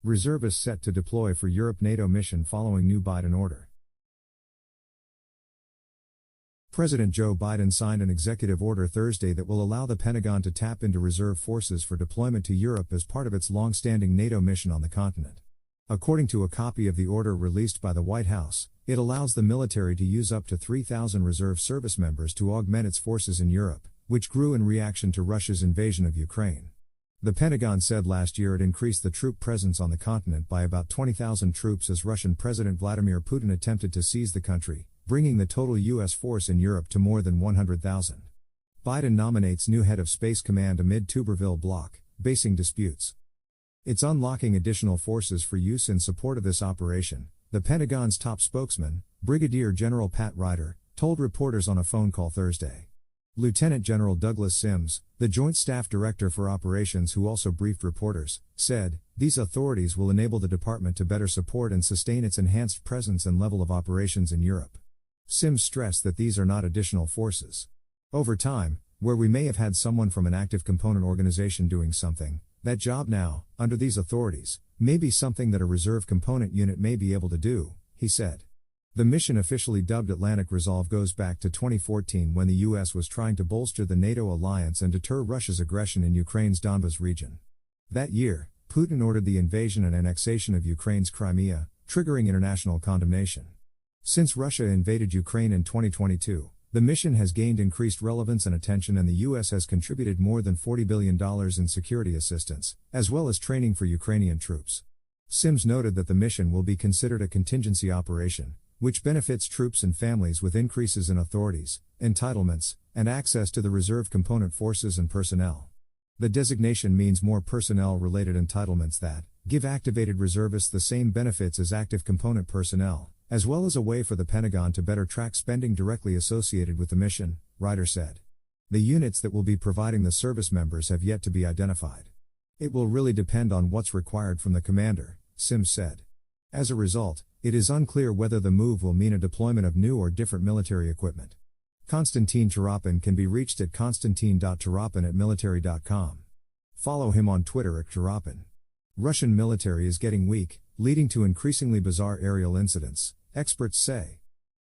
Reservists set to deploy for Europe NATO mission following new Biden order. President Joe Biden signed an executive order Thursday that will allow the Pentagon to tap into reserve forces for deployment to Europe as part of its long-standing NATO mission on the continent. According to a copy of the order released by the White House, it allows the military to use up to 3,000 reserve service members to augment its forces in Europe, which grew in reaction to Russia's invasion of Ukraine. The Pentagon said last year it increased the troop presence on the continent by about 20,000 troops as Russian President Vladimir Putin attempted to seize the country, bringing the total U.S. force in Europe to more than 100,000. Biden nominates new head of Space Command amid Tuberville bloc, basing disputes. It's unlocking additional forces for use in support of this operation, the Pentagon's top spokesman, Brigadier General Pat Ryder, told reporters on a phone call Thursday. Lieutenant General Douglas Sims, the Joint Staff Director for Operations who also briefed reporters, said, "These authorities will enable the department to better support and sustain its enhanced presence and level of operations in Europe." Sims stressed that these are not additional forces. Over time, where we may have had someone from an active component organization doing something, that job now, under these authorities, may be something that a reserve component unit may be able to do, he said. The mission, officially dubbed Atlantic Resolve, goes back to 2014 when the U.S. was trying to bolster the NATO alliance and deter Russia's aggression in Ukraine's Donbas region. That year, Putin ordered the invasion and annexation of Ukraine's Crimea, triggering international condemnation. Since Russia invaded Ukraine in 2022, the mission has gained increased relevance and attention, and the U.S. has contributed more than $40 billion in security assistance, as well as training for Ukrainian troops. Sims noted that the mission will be considered a contingency operation, which benefits troops and families with increases in authorities, entitlements, and access to the reserve component forces and personnel. The designation means more personnel-related entitlements that give activated reservists the same benefits as active component personnel, as well as a way for the Pentagon to better track spending directly associated with the mission, Ryder said. The units that will be providing the service members have yet to be identified. It will really depend on what's required from the commander, Sims said. As a result, it is unclear whether the move will mean a deployment of new or different military equipment. Konstantin Tarapin can be reached at konstantin.tarapin@military.com. Follow him on Twitter at Tarapin. Russian military is getting weak, leading to increasingly bizarre aerial incidents, experts say.